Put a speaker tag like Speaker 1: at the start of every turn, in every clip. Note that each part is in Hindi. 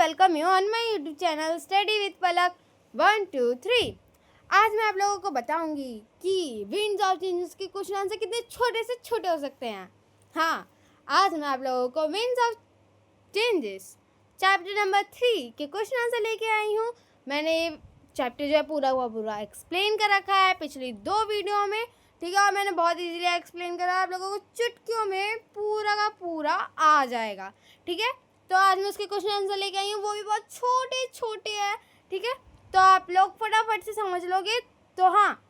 Speaker 1: Welcome you on my YouTube channel study with पलक 1 2 3। आज मैं आप लोगों को बताऊंगी कि विंड्स ऑफ चेंजेस के क्वेश्चन आंसर कितने छोटे से छोटे हो सकते हैं। हाँ, आज मैं आप लोगों को winds of changes chapter number 3 के क्वेश्चन आंसर लेके आई हूँ। मैंने चैप्टर जो है पूरा एक्सप्लेन कर रखा है पिछली 2 वीडियो में, ठीक है। और मैंने बहुत इजीली एक्सप्लेन करा, आप लोगों को चुटकियों में पूरा का पूरा आ जाएगा, ठीक है। तो आज मैं उसके क्वेश्चन आंसर लेके आई हूँ, वो भी बहुत छोटे छोटे हैं, ठीक है। तो आप लोग फटाफट से समझ लोगे। तो हाँ,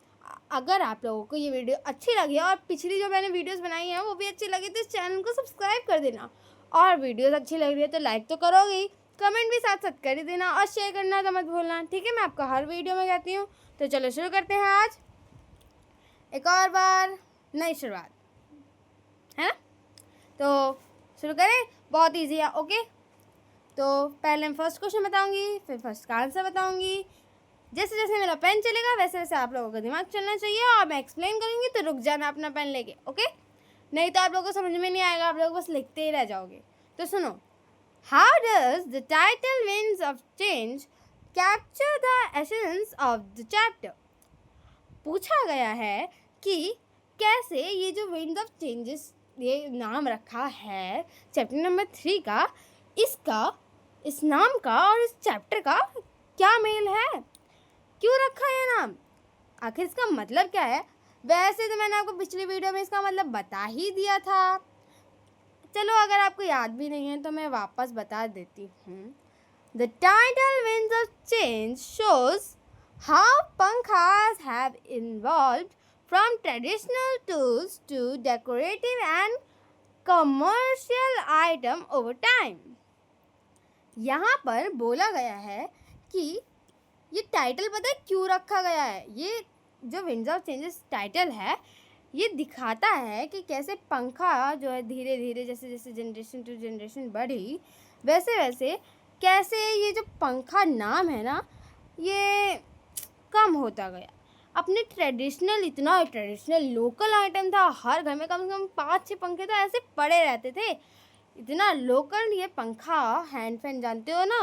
Speaker 1: अगर आप लोगों को ये वीडियो अच्छी लगी और पिछली जो मैंने वीडियोस बनाई हैं वो भी अच्छी लगी तो इस चैनल को सब्सक्राइब कर देना। और वीडियोस अच्छी लग रही है तो लाइक तो करोगे ही, कमेंट भी साथ साथ कर ही देना और शेयर करना तो मत भूलना, ठीक है। मैं आपको हर वीडियो में कहती हूँ। तो चलो शुरू करते हैं आज एक और बार नई शुरुआत, है ना। तो शुरू करें, बहुत इजी है, ओके। तो पहले मैं फर्स्ट क्वेश्चन बताऊंगी, फिर फर्स्ट का आंसर बताऊंगी। जैसे जैसे मेरा पेन चलेगा वैसे वैसे आप लोगों का दिमाग चलना चाहिए और मैं एक्सप्लेन करूंगी तो रुक जाना अपना पेन लेके, ओके। नहीं तो आप लोगों को समझ में नहीं आएगा, आप लोग बस लिखते ही रह जाओगे। तो सुनो, how does the title winds of change capture the essence of the chapter. पूछा गया है कि कैसे ये जो विंड्स ऑफ चेंजेस ये नाम रखा है चैप्टर नंबर 3 का, इस नाम का और इस चैप्टर का क्या मेल है, क्यों रखा है नाम, आखिर इसका मतलब क्या है। वैसे तो मैंने आपको पिछली वीडियो में इसका मतलब बता ही दिया था। चलो अगर आपको याद भी नहीं है तो मैं वापस बता देती हूँ। The title winds of change shows how pankhas have evolved from traditional tools to decorative and commercial item over time। यहाँ पर बोला गया है कि ये टाइटल पता है क्यों रखा गया है। ये जो विंड्स ऑफ चेंजेस टाइटल है ये दिखाता है कि कैसे पंखा जो है धीरे धीरे जैसे जैसे जनरेशन टू जनरेशन बढ़ी वैसे वैसे कैसे ये जो पंखा नाम है ना ये कम होता गया। अपने इतना ट्रेडिशनल लोकल आइटम था, हर घर में कम से कम 5-6 पंखे तो ऐसे पड़े रहते थे। इतना लोकल ये पंखा हैंड फैन जानते हो ना,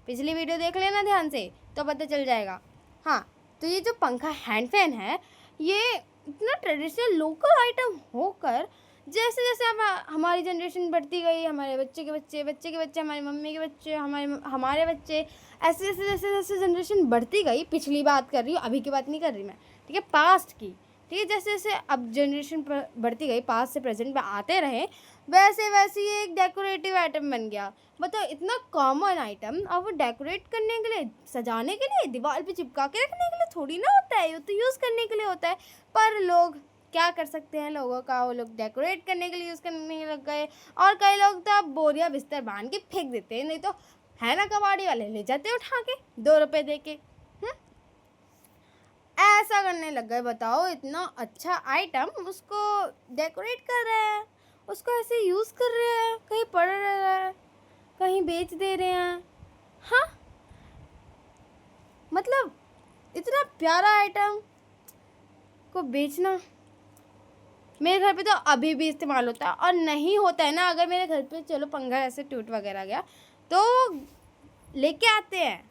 Speaker 1: पिछली वीडियो देख लेना ध्यान से तो पता चल जाएगा। हाँ, तो ये जो पंखा हैंड फैन है ये इतना ट्रेडिशनल लोकल आइटम होकर जैसे जैसे अब हमारी जनरेशन बढ़ती गई, हमारे बच्चे के बच्चे हमारी मम्मी के बच्चे हमारे बच्चे, ऐसे जैसे जैसे जैसे जनरेशन बढ़ती गई, पिछली बात कर रही हूँ, अभी की बात नहीं कर रही मैं, ठीक है, पास्ट की, ठीक है। जैसे जैसे अब जनरेशन बढ़ती गई, पास्ट से प्रेजेंट में आते रहे वैसे वैसे ये एक डेकोरेटिव आइटम बन गया। मतलब इतना कॉमन आइटम, और वो डेकोरेट करने के लिए, सजाने के लिए, दीवार पे चिपका के रखने के लिए थोड़ी ना होता है, ये तो यूज़ करने के लिए होता है। पर लोग क्या कर सकते हैं, लोगों का वो लोग डेकोरेट करने के लिए यूज़ करने लग गए। और कई लोग तो अब बोरिया बिस्तर बांध के फेंक देते हैं, नहीं तो है ना कबाड़ी वाले ले जाते उठा के 2 रुपये दे के। ऐसा करने लग गए। बताओ, इतना अच्छा आइटम उसको डेकोरेट कर रहे हैं, उसको ऐसे यूज़ कर रहे हैं, कहीं पड़ रहा है, कहीं बेच दे रहे हैं। हाँ, मतलब इतना प्यारा आइटम को बेचना। मेरे घर पे तो अभी भी इस्तेमाल होता है, और नहीं होता है ना, अगर मेरे घर पे चलो पंखा ऐसे टूट वगैरह गया तो लेके आते हैं,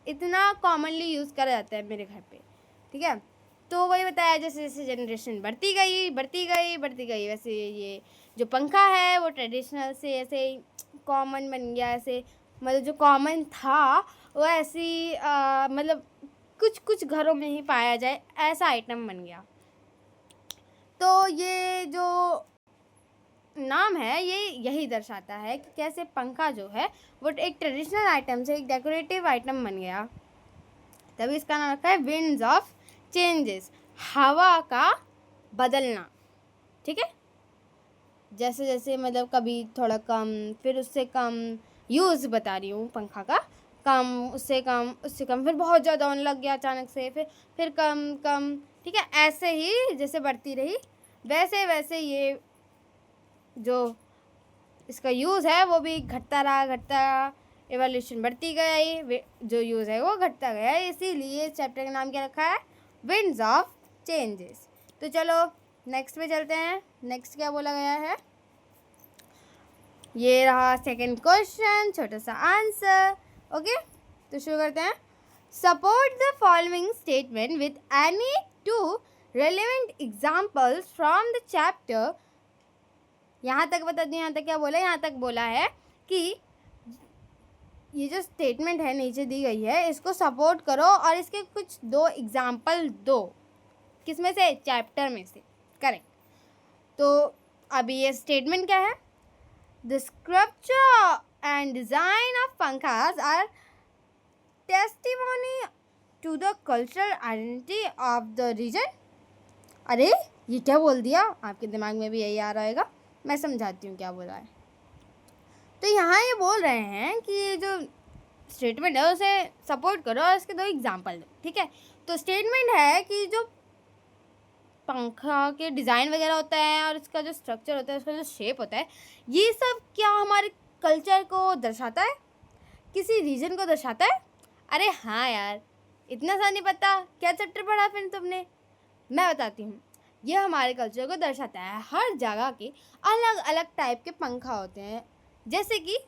Speaker 1: इतना कॉमनली यूज़ करा जाता है मेरे घर पे, ठीक है। तो वही बताया, जैसे जैसे जनरेशन बढ़ती गई वैसे ये जो पंखा है वो ट्रेडिशनल से ऐसे कॉमन बन गया। ऐसे मतलब जो कॉमन था वो ऐसी मतलब कुछ घरों में ही पाया जाए ऐसा आइटम बन गया। तो ये जो नाम है ये यही दर्शाता है कि कैसे पंखा जो है वो एक ट्रेडिशनल आइटम से एक डेकोरेटिव आइटम बन गया, तभी इसका नाम रखा है विंड्स ऑफ चेंजेस, हवा का बदलना, ठीक है। जैसे जैसे मतलब कभी थोड़ा कम, फिर उससे कम यूज़ बता रही हूँ पंखा का, कम, उससे कम, फिर बहुत ज़्यादा होने लग गया अचानक से, फिर कम, ठीक है। ऐसे ही जैसे बढ़ती रही वैसे वैसे ये जो इसका यूज़ है वो भी घटता रहा, एवोल्यूशन बढ़ती गई, जो यूज़ है वो घटता गया। इसीलिए चैप्टर का नाम क्या रखा है, विंड्स ऑफ चेंजेस। तो चलो नेक्स्ट पे चलते हैं। नेक्स्ट क्या बोला गया है, ये रहा सेकंड क्वेश्चन, छोटा सा आंसर। ओके, तो शुरू करते हैं. Support the following statement with any two relevant examples from the chapter. यहाँ तक बता दूँ, यहाँ तक क्या बोला है? यहाँ तक बोला है कि ये जो स्टेटमेंट है नीचे दी गई है, इसको सपोर्ट करो और इसके कुछ 2 एग्जाम्पल दो. किसमें से? चैप्टर में से. करेक्ट. तो अभी ये स्टेटमेंट क्या है? The structure and design of पंखास are testimony to the cultural identity of the region. अरे ये क्या बोल दिया? आपके दिमाग में भी यही आ रहा होगा. मैं समझाती हूँ क्या बोला है. तो यहाँ ये बोल रहे हैं कि ये जो स्टेटमेंट है उसे सपोर्ट करो और इसके 2 एग्जाम्पल दो. ठीक है. तो स्टेटमेंट है कि जो पंखा के डिज़ाइन वगैरह होता है और इसका जो स्ट्रक्चर होता है, उसका जो शेप होता है, ये सब क्या हमारे कल्चर को दर्शाता है? किसी रीजन को दर्शाता है? अरे हाँ यार, इतना सा नहीं पता? क्या चैप्टर पढ़ा फिर तुमने? मैं बताती हूँ. ये हमारे कल्चर को दर्शाता है. हर जगह के अलग अलग टाइप के पंखा होते हैं. जैसे कि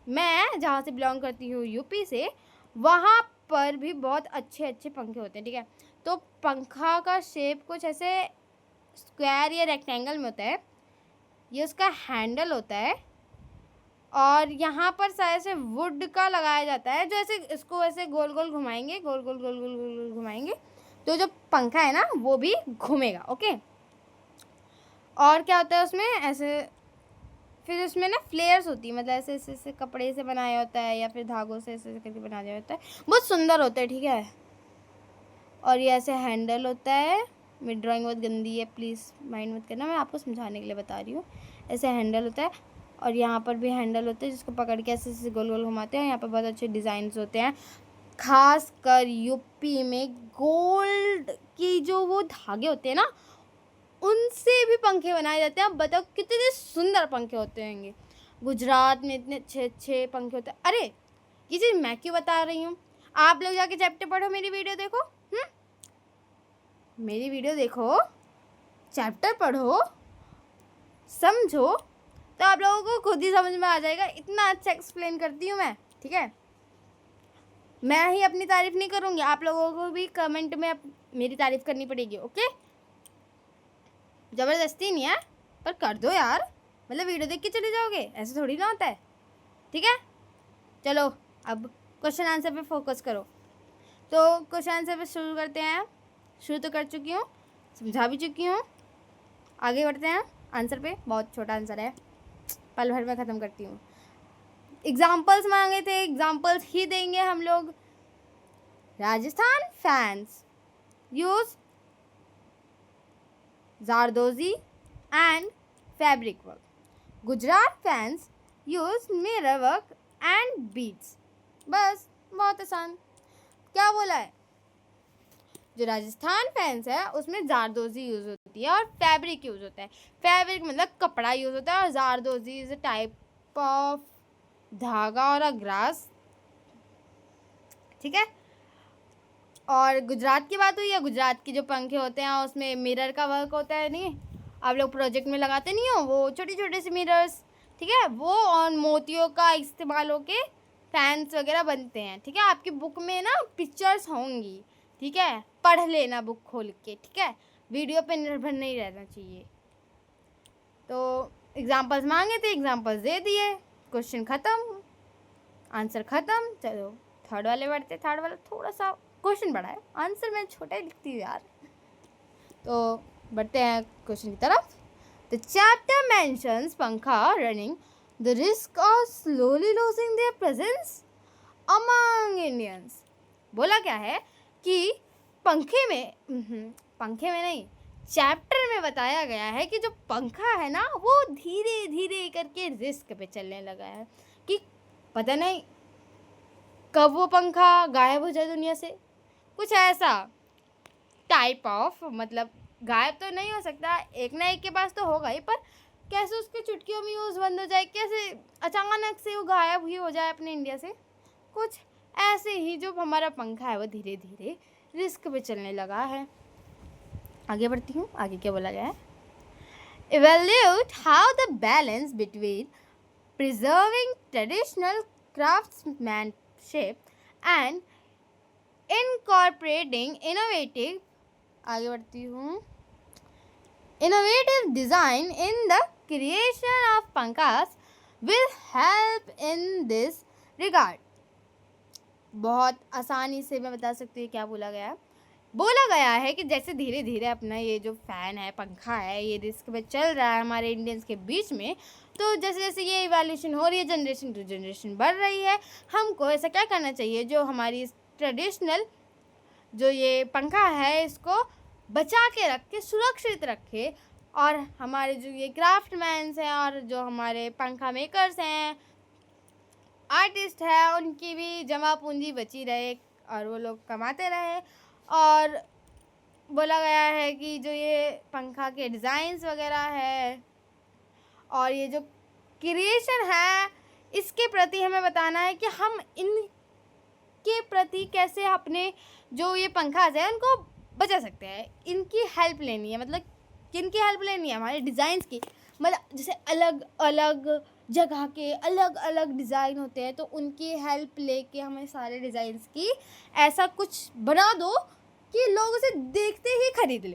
Speaker 1: मैं जहाँ से बिलोंग करती हूँ, यूपी से, वहाँ पर भी बहुत अच्छे अच्छे पंखे होते हैं. ठीक है. तो पंखा का शेप कुछ ऐसे स्क्वायर या रेक्टेंगल में होता है. ये उसका हैंडल होता है और यहाँ पर शायद से वुड का लगाया जाता है, जो ऐसे इसको ऐसे गोल गोल घुमाएंगे, गोल गोल गोल गोल गोल गोल घुमाएंगे तो जो पंखा है ना वो भी घूमेगा. ओके. और क्या होता है उसमें? ऐसे फिर उसमें ना फ्लेयर्स होती है, मतलब ऐसे ऐसे ऐसे कपड़े से बनाया होता है या फिर धागों से ऐसे ऐसे करके बनाया होता है. बहुत सुंदर होता है. ठीक है. और ये ऐसे हैंडल होता है. मेरी ड्राइंग बहुत गंदी है, प्लीज़ माइंड मत करना, मैं आपको समझाने के लिए बता रही हूँ. ऐसे हैंडल होता है और यहाँ पर भी हैंडल होते हैं जिसको पकड़ के ऐसे ऐसे गोल गोल घुमाते हैं. यहाँ पर बहुत अच्छे डिज़ाइंस होते हैं. खास कर यूपी में गोल्ड की जो वो धागे होते हैं ना, उनसे भी पंखे बनाए जाते हैं. अब बताओ कितने सुंदर पंखे होते होंगे. गुजरात में इतने अच्छे अच्छे पंखे होते हैं. अरे ये चीज़ मैं क्यों बता रही हूँ? आप लोग जाके चैप्टर पढ़ो, मेरी वीडियो देखो. मेरी वीडियो देखो, चैप्टर पढ़ो, समझो, तो आप लोगों को खुद ही समझ में आ जाएगा. इतना अच्छा एक्सप्लेन करती हूँ मैं. ठीक है. मैं ही अपनी तारीफ़ नहीं करूँगी, आप लोगों को भी कमेंट में मेरी तारीफ़ करनी पड़ेगी. ओके. ज़बरदस्ती नहीं है, पर कर दो यार. मतलब वीडियो देख के चले जाओगे, ऐसे थोड़ी ना होता है. ठीक है. चलो अब क्वेश्चन आंसर पे फोकस करो. तो क्वेश्चन आंसर पे शुरू करते हैं. शुरू तो कर चुकी हूँ, समझा भी चुकी हूँ. आगे बढ़ते हैं आंसर पे. बहुत छोटा आंसर है, पल भर में ख़त्म करती हूँ. एग्जाम्पल्स मांगे थे, एग्जाम्पल्स ही देंगे हम लोग. Rajasthan fans use zardozi and fabric work. Gujarat fans use mirror work and beads. बस, बहुत आसान. क्या बोला है? जो राजस्थान फैंस है उसमें जारदोजी यूज़ होती है और फैब्रिक यूज़ होता है. फैब्रिक मतलब कपड़ा यूज़ होता है और जारदोजी इज़ अ टाइप ऑफ धागा और अ ग्रास. ठीक है. और गुजरात की बात हुई है. गुजरात के जो पंखे होते हैं उसमें मिरर का वर्क होता है. नहीं, आप लोग प्रोजेक्ट में लगाते नहीं हो वो छोटे छोटे से मिरर्स. ठीक है. वो और मोतियों का इस्तेमाल होके फैंस वगैरह बनते हैं. ठीक है. आपकी बुक में ना पिक्चर्स होंगी. ठीक है. पढ़ लेना बुक खोल के. ठीक है. वीडियो पे निर्भर नहीं रहना चाहिए. तो एग्जाम्पल्स मांगे थे, एग्जाम्पल्स दे दिए. क्वेश्चन ख़त्म, आंसर ख़त्म. चलो थर्ड वाले बढ़ते. थर्ड वाला थोड़ा सा क्वेश्चन बड़ा है, आंसर मैं छोटा ही लिखती हूँ यार. तो बढ़ते हैं क्वेश्चन की तरफ. द चैप्टर मेंशंस पंखा running the risk of slowly losing their presence among Indians. बोला क्या है कि पंखे में नहीं, चैप्टर में बताया गया है कि जो पंखा है ना वो धीरे धीरे करके रिस्क पे चलने लगा है. कि पता नहीं कब वो पंखा गायब हो जाए दुनिया से. कुछ ऐसा टाइप ऑफ, मतलब गायब तो नहीं हो सकता, एक ना एक के पास तो होगा ही, पर कैसे उसके चुटकियों में यूज़ बंद हो जाए, कैसे अचानक से वो गायब ही हो जाए अपने इंडिया से. कुछ ऐसे ही जो हमारा पंखा है वो धीरे धीरे रिस्क पे चलने लगा है. आगे बढ़ती हूँ. आगे क्या बोला गया है? Evaluate how the balance between preserving traditional craftsmanship shape and incorporating आगे बढ़ती हूँ, innovative design in the creation of पंखास will help in this regard. बहुत आसानी से मैं बता सकती हूँ क्या बोला गया है कि जैसे धीरे धीरे अपना ये जो फ़ैन है, पंखा है, ये रिस्क पे चल रहा है हमारे इंडियंस के बीच में, तो जैसे जैसे ये इवोल्यूशन हो रही है, जनरेशन टू जनरेशन बढ़ रही है, हमको ऐसा क्या करना चाहिए, जो हमारी ट्रेडिशनल जो ये पंखा है इसको बचा के रखे, सुरक्षित रखे, और हमारे जो ये क्राफ्टमैन्स हैं और जो हमारे पंखा मेकर्स हैं, आर्टिस्ट है, उनकी भी जमा पूंजी बची रहे और वो लोग कमाते रहे। और बोला गया है कि जो ये पंखा के डिज़ाइंस वगैरह है और ये जो क्रिएशन है, इसके प्रति हमें बताना है कि हम इनके प्रति कैसे अपने जो ये पंखा है उनको बचा सकते हैं। इनकी हेल्प लेनी है, मतलब किनकी हेल्प लेनी है, हमारे डिज़ाइंस की। मतलब जैसे अलग अलग जगह के अलग अलग डिज़ाइन होते हैं, तो उनकी हेल्प लेके हमें सारे डिज़ाइंस की ऐसा कुछ बना दो कि लोग उसे देखते ही खरीद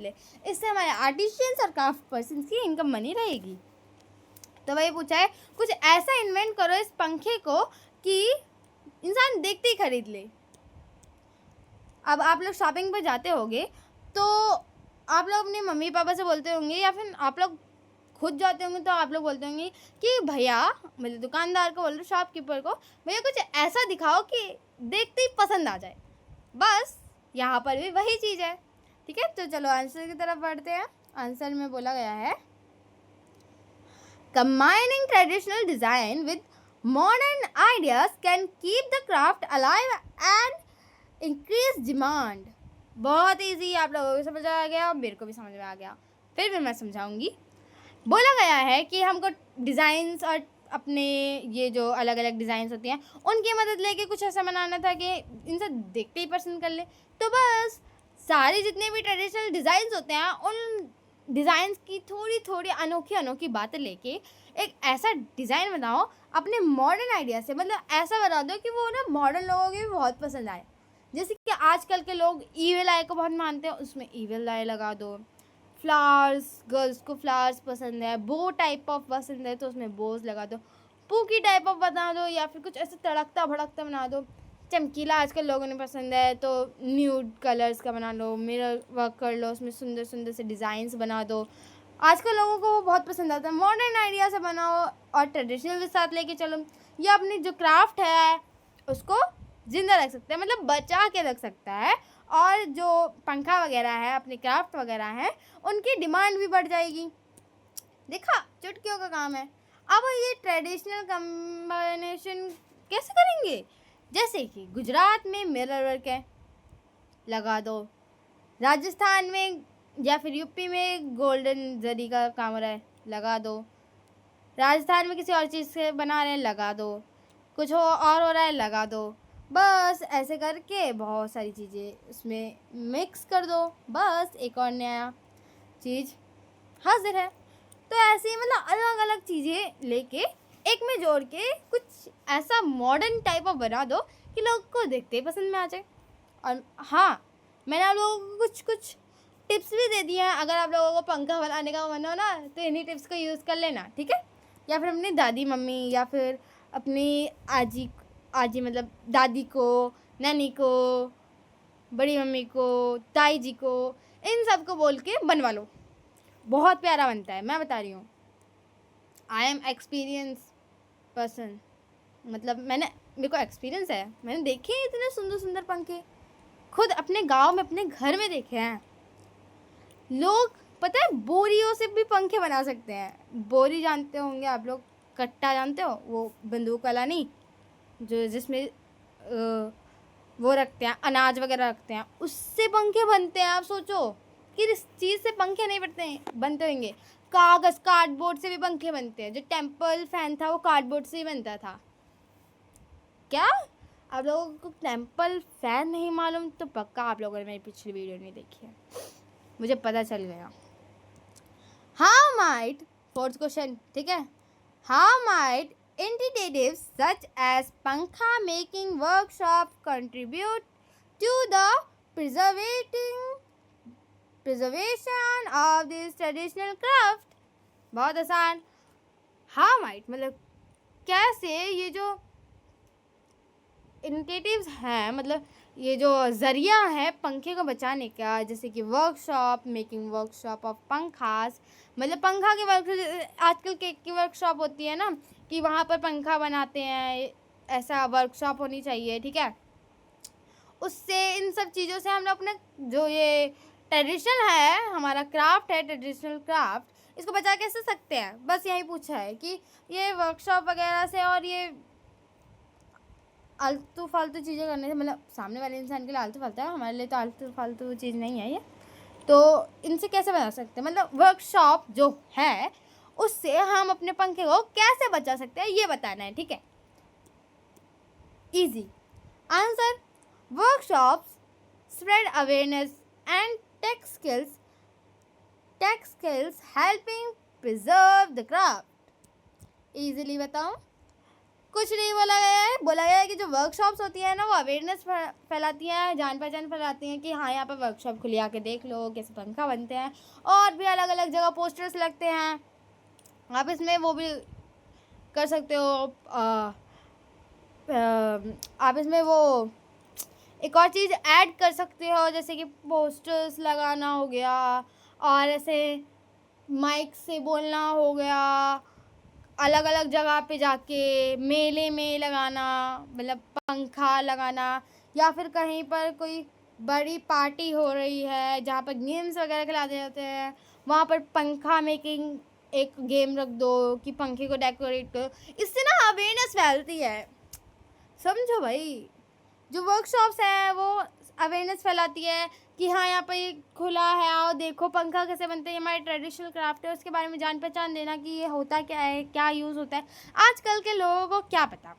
Speaker 1: ले। इससे हमारे आर्टिशियंस और क्राफ्ट पर्सन्स की इनकम बनी रहेगी। तो वही पूछा है, कुछ ऐसा इन्वेंट करो इस पंखे को कि इंसान देखते ही खरीद ले। अब आप लोग शॉपिंग पर जाते होंगे तो आप लोग अपने मम्मी पापा से बोलते होंगे, या फिर आप लोग खुद जाते होंगे तो आप लोग बोलते होंगे कि भैया, मतलब दुकानदार को बोल रहे, शॉपकीपर को, भैया कुछ ऐसा दिखाओ कि देखते ही पसंद आ जाए। बस यहाँ पर भी वही चीज़ है। ठीक है, तो चलो आंसर की तरफ बढ़ते हैं। आंसर में बोला गया है, combining traditional design with modern ideas can keep the craft alive and increase demand. बहुत इजी, आप लोगों को समझ आ गया, मेरे को भी समझ में आ गया, फिर भी मैं समझाऊंगी। बोला गया है कि हमको डिज़ाइंस और अपने ये जो अलग अलग डिज़ाइंस होती हैं उनकी मदद लेके कुछ ऐसा बनाना था कि इनसे देखते ही पसंद कर ले। तो बस सारे जितने भी ट्रेडिशनल डिज़ाइंस होते हैं उन डिज़ाइंस की थोड़ी थोड़ी अनोखी बातें लेके एक ऐसा डिज़ाइन बनाओ अपने मॉडर्न आइडिया से। मतलब ऐसा बना दो कि वो ना मॉडर्न लोगों को भी बहुत पसंद आए। जैसे कि आजकल के लोग ईविल आई को बहुत मानते हैं, उसमें ईविल आई लगा दो। फ्लावर्स, गर्ल्स को फ्लावर्स पसंद है, बो टाइप ऑफ पसंद है तो उसमें बोज लगा दो। पूकी टाइप ऑफ बना दो, या फिर कुछ ऐसे तड़कता भड़कता बना दो। चमकीला आजकल लोगों ने पसंद है तो न्यूड कलर्स का बना लो, मिरर वर्क कर लो, उसमें सुंदर सुंदर से डिज़ाइंस बना दो। आजकल लोगों को वो बहुत पसंद आता है। मॉडर्न आइडिया से बनाओ और ट्रेडिशनल के साथ लेके चलो। या अपनी जो क्राफ्ट है उसको ज़िंदा रख सकते हैं, मतलब बचा के रख सकता है। और जो पंखा वगैरह है, अपने क्राफ्ट वगैरह हैं, उनकी डिमांड भी बढ़ जाएगी। देखा, चुटकियों का काम है। अब ये ट्रेडिशनल कम्बिनेशन कैसे करेंगे? जैसे कि गुजरात में मिरर वर्क है, लगा दो। राजस्थान में या फिर यूपी में गोल्डन जरी का काम हो रहा है, लगा दो। राजस्थान में किसी और चीज़ से बना रहे हैं, लगा दो। कुछ और हो रहा है, लगा दो। बस ऐसे करके बहुत सारी चीज़ें उसमें मिक्स कर दो, बस एक और नया चीज़ हाजिर है। तो ऐसे ही मतलब अलग अलग चीज़ें लेके एक में जोड़ के कुछ ऐसा मॉडर्न टाइप ऑफ बना दो कि लोग को देखते ही पसंद में आ जाए। और हाँ, मैंने आप लोगों को कुछ टिप्स भी दे दिए हैं। अगर आप लोगों को पंखा बनाने का मन हो ना तो इन्हीं टिप्स को यूज़ कर लेना, ठीक है। या फिर अपनी दादी मम्मी या फिर अपनी आजी मतलब दादी को, नानी को, बड़ी मम्मी को, ताई जी को, इन सब को बोल के बनवा लो, बहुत प्यारा बनता है, मैं बता रही हूँ। आई एम एक्सपीरियंस पर्सन, मतलब मेरे को एक्सपीरियंस है। मैंने देखे हैं इतने सुंदर सुंदर पंखे, खुद अपने गांव में अपने घर में देखे हैं। लोग पता है बोरियों से भी पंखे बना सकते हैं। बोरी जानते होंगे आप लोग, कट्टा जानते हो, वो बंदूक वाला नहीं, जो जिसमें वो रखते हैं, अनाज वगैरह रखते हैं, उससे पंखे बनते हैं। आप सोचो कि इस चीज़ से पंखे नहीं बनते होंगे। कागज़, कार्डबोर्ड से भी पंखे बनते हैं। जो टेम्पल फैन था वो कार्डबोर्ड से ही बनता था। क्या आप लोगों को टेम्पल फैन नहीं मालूम? तो पक्का आप लोगों ने मेरी पिछली वीडियो नहीं देखी है, मुझे पता चल गया। हाउ माइट, फोर्थ क्वेश्चन, ठीक है, how might Initiatives such as Pankha making workshops contribute to the preservation of this traditional craft. बहुत आसान. हाँ माइट मतलब कैसे ये जो इनिशिएटिव्स हैं, मतलब ये जो ज़रिया है पंखे को बचाने का, जैसे कि वर्कशॉप, मेकिंग वर्कशॉप ऑफ पंखास, मतलब पंखा के वर्कशॉप, आजकल केक की वर्कशॉप होती है ना कि वहाँ पर पंखा बनाते हैं, ऐसा वर्कशॉप होनी चाहिए, ठीक है. उससे इन सब चीज़ों से हम लोग अपने जो ये ट्रेडिशनल है, हमारा क्राफ्ट है, ट्रेडिशनल क्राफ्ट, इसको बचा कैसे सकते हैं. बस यही पूछा है कि ये वर्कशॉप वगैरह से और ये आलतू फालतू चीज़ें करने से, मतलब सामने वाले इंसान के लिए आलतू फालतू है, हमारे लिए तो आलतू फालतू चीज़ नहीं है ये. तो इनसे कैसे बचा सकते हैं, मतलब वर्कशॉप जो है उससे हम अपने पंखे को कैसे बचा सकते हैं ये बताना है, ठीक है. Easy answer. Workshops spread awareness and tech skills helping preserve the craft. Easily बताऊं, कुछ नहीं बोला गया है कि जो वर्कशॉप्स होती है ना वो अवेयरनेस फैलाती हैं, जान पहचान फैलाती हैं कि हाँ यहाँ पर वर्कशॉप खुली, आके देख लो कैसे पंखा बनते हैं. और भी अलग अलग जगह पोस्टर्स लगते हैं, आप इसमें वो भी कर सकते हो. आप इसमें वो एक और चीज़ ऐड कर सकते हो, जैसे कि पोस्टर्स लगाना हो गया, और ऐसे माइक से बोलना हो गया, अलग अलग जगह पे जाके मेले में लगाना, मतलब पंखा लगाना, या फिर कहीं पर कोई बड़ी पार्टी हो रही है जहाँ पर गेम्स वगैरह खिलाते जाते हैं, वहाँ पर पंखा मेकिंग एक गेम रख दो कि पंखे को डेकोरेट करो. इससे ना अवेयरनेस फैलती है, समझो भाई. जो वर्कशॉप्स हैं वो अवेयरनेस फैलाती है कि हाँ यहाँ पर ये खुला है, आओ देखो पंखा कैसे बनते हैं, हमारे ट्रेडिशनल क्राफ्ट है, उसके बारे में जान पहचान देना कि ये होता क्या है, क्या यूज़ होता है. आजकल के लोगों को क्या पता.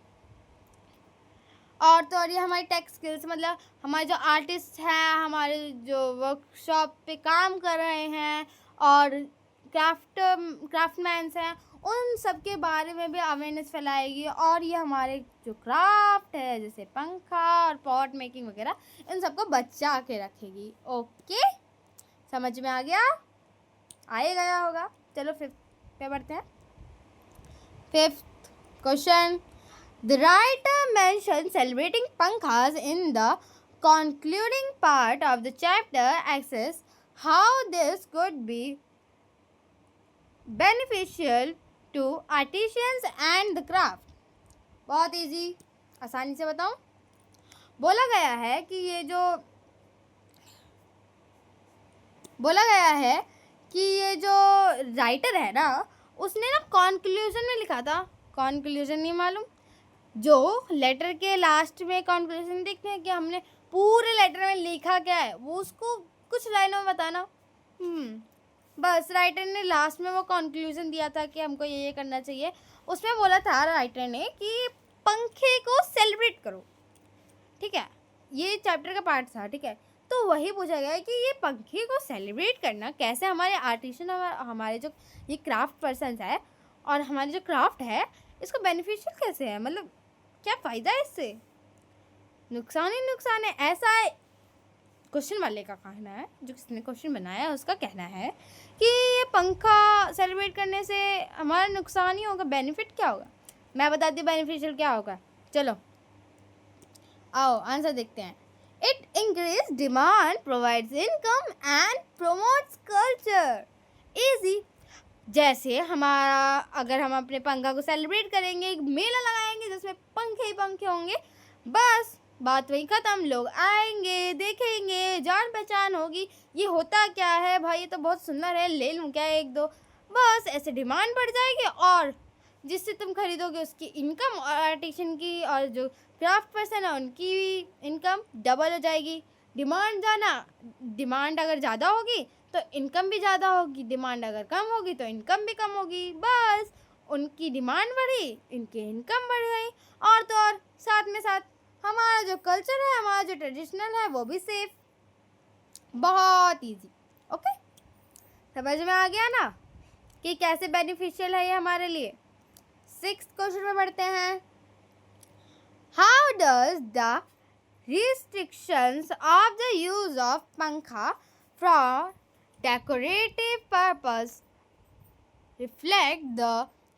Speaker 1: और तो और ये हमारी टेक स्किल्स, मतलब हमारे जो आर्टिस्ट हैं, हमारे जो वर्कशॉप पे काम कर रहे हैं और क्राफ्टमैन्स हैं, उन सब के बारे में भी अवेयरनेस फैलाएगी. और ये हमारे जो क्राफ्ट है जैसे पंखा और पॉट मेकिंग वगैरह, इन सबको बचा के रखेगी. ओके, समझ में आ गया गया होगा. चलो फिफ्थ पे बढ़ते हैं. Fifth question. The writer mentions celebrating pankhas in the concluding part of the chapter, asks how this could be beneficial to artisans and the craft. बहुत इजी, आसानी से बताऊं. बोला गया है कि ये जो राइटर है ना, उसने ना कॉन्क्लूजन में लिखा था. कॉन्क्लूजन नहीं मालूम, जो लेटर के लास्ट में कॉन्क्लूजन देखते हैं कि हमने पूरे लेटर में लिखा क्या है, वो उसको कुछ लाइनों में बताना. बस राइटर ने लास्ट में वो कॉन्क्लूजन दिया था कि हमको ये करना चाहिए. उसमें बोला था राइटर ने कि पंखे को सेलिब्रेट करो, ठीक है. ये चैप्टर का पार्ट था, ठीक है. तो वही पूछा गया है कि ये पंखे को सेलिब्रेट करना कैसे हमारे आर्टिशन, हमारे जो ये क्राफ्ट पर्सन्स है और हमारे जो क्राफ्ट है, इसको बेनिफिशियल कैसे है, मतलब क्या फ़ायदा है इससे, नुकसान ही नुकसान है. ऐसा है क्वेश्चन वाले का कहना है, जो किसने क्वेश्चन बनाया है उसका कहना है कि ये पंखा सेलिब्रेट करने से हमारा नुकसान ही होगा, बेनिफिट क्या होगा. मैं बताती हूँ बेनिफिशियल क्या होगा. चलो आओ आंसर देखते हैं. It increase demand, provides income and promotes culture. Easy. जैसे हमारा, अगर हम अपने पंखा को सेलिब्रेट करेंगे, एक मेला लगाएंगे जिसमें पंखे ही पंखे होंगे, बस बात वही ख़त्म. लोग आएंगे, देखेंगे, जान पहचान होगी, ये होता क्या है भाई, ये तो बहुत सुंदर है, ले लूँ क्या एक दो. बस ऐसे डिमांड बढ़ जाएगी और जिससे तुम खरीदोगे उसकी इनकम, और आर्टिशन की और जो क्राफ्ट पर्सन है उनकी इनकम डबल हो जाएगी. डिमांड अगर ज़्यादा होगी तो इनकम भी ज़्यादा होगी, डिमांड अगर कम होगी तो इनकम भी कम होगी. बस उनकी डिमांड बढ़ी, इनकी इनकम बढ़ गई. और तो और साथ में साथ हमारा जो कल्चर है, हमारा जो ट्रेडिशनल है, वो भी सेफ. बहुत इजी. ओके, समझ में आ गया ना कि कैसे बेनिफिशियल है ये हमारे लिए. 6th क्वेश्चन में बढ़ते हैं। How does the restrictions of the use of pankha for decorative purpose reflect the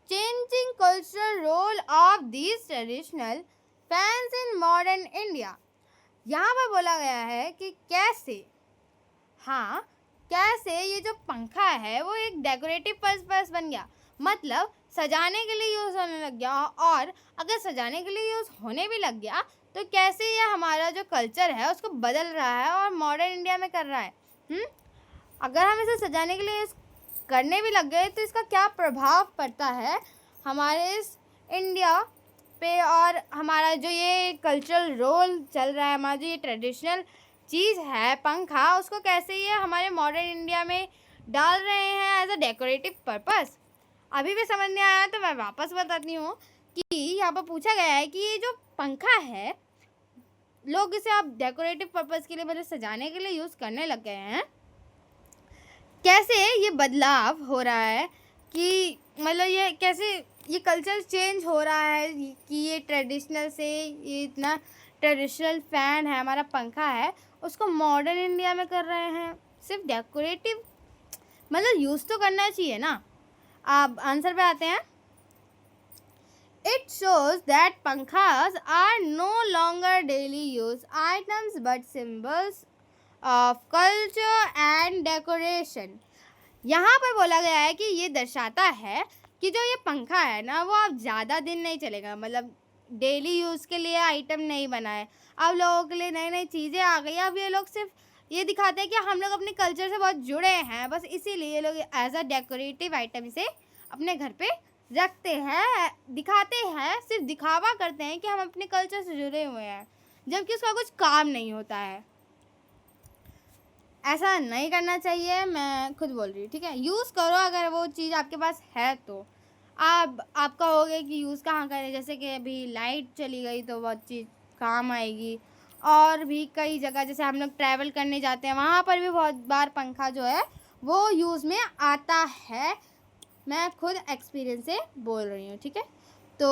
Speaker 1: changing cultural role of these traditional fans in modern India? यहाँ पर बोला गया है कि कैसे, हाँ कैसे ये जो पंखा है वो एक डेकोरेटिव पर्पस बन गया, मतलब सजाने के लिए यूज़ होने लग गया। और अगर सजाने के लिए यूज़ होने भी लग गया तो कैसे ये हमारा जो कल्चर है उसको बदल रहा है और मॉडर्न इंडिया में कर रहा है। अगर हम इसे सजाने के लिए करने भी लग गए तो इसका क्या प्रभाव पड़ता है हमारे इस इंडिया पे, और हमारा जो ये कल्चरल रोल चल रहा है, हमारा जो ये ट्रेडिशनल चीज़ है पंखा, उसको कैसे ये हमारे मॉडर्न इंडिया में डाल रहे हैं एज अ डेकोरेटिव पर्पस। अभी भी समझ नहीं आया तो मैं वापस बताती हूँ कि यहाँ पर पूछा गया है कि ये जो पंखा है लोग इसे आप डेकोरेटिव पर्पस के लिए, मतलब सजाने के लिए यूज़ करने लग गए हैं। कैसे ये बदलाव हो रहा है कि मतलब ये कैसे ये कल्चर चेंज हो रहा है कि ये ट्रेडिशनल से ये इतना ट्रेडिशनल फ़ैन है, हमारा पंखा है, उसको मॉडर्न इंडिया में कर रहे हैं सिर्फ डेकोरेटिव, मतलब यूज़ तो करना चाहिए ना। अब आंसर पे आते हैं। It shows that pankhas are no longer daily use items but symbols of culture and decoration. यहाँ पर बोला गया है कि ये दर्शाता है कि जो ये पंखा है ना वो अब ज़्यादा दिन नहीं चलेगा, मतलब डेली यूज़ के लिए आइटम नहीं बना है, अब लोगों के लिए नई नई चीज़ें आ गई। अब ये लोग सिर्फ ये दिखाते हैं कि हम लोग अपने कल्चर से बहुत जुड़े हैं, बस इसीलिए ये लोग एज अ डेकोरेटिव आइटम से अपने घर पे रखते हैं, दिखाते हैं, सिर्फ दिखावा करते हैं कि हम अपने कल्चर से जुड़े हुए हैं, जबकि उसका कुछ काम नहीं होता है। ऐसा नहीं करना चाहिए, मैं खुद बोल रही हूँ, ठीक है। यूज़ करो अगर वो चीज़ आपके पास है तो। आप कहोगे कि यूज़ कहाँ करें, जैसे कि अभी लाइट चली गई तो बहुत चीज़ काम आएगी, और भी कई जगह जैसे हम लोग ट्रैवल करने जाते हैं वहाँ पर भी बहुत बार पंखा जो है वो यूज़ में आता है। मैं खुद एक्सपीरियंस से बोल रही हूँ, ठीक है। तो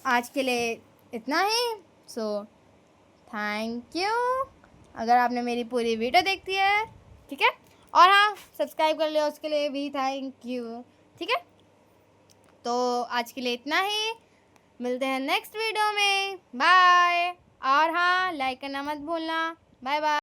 Speaker 1: आज के लिए इतना ही। सो थैंक यू अगर आपने मेरी पूरी वीडियो देखी है, ठीक है। और हाँ, सब्सक्राइब कर लिया उसके लिए भी थैंक यू, ठीक है। तो आज के लिए इतना ही, मिलते हैं नेक्स्ट वीडियो में, बाय। और हाँ, लाइक करना मत भूलना, बाय बाय।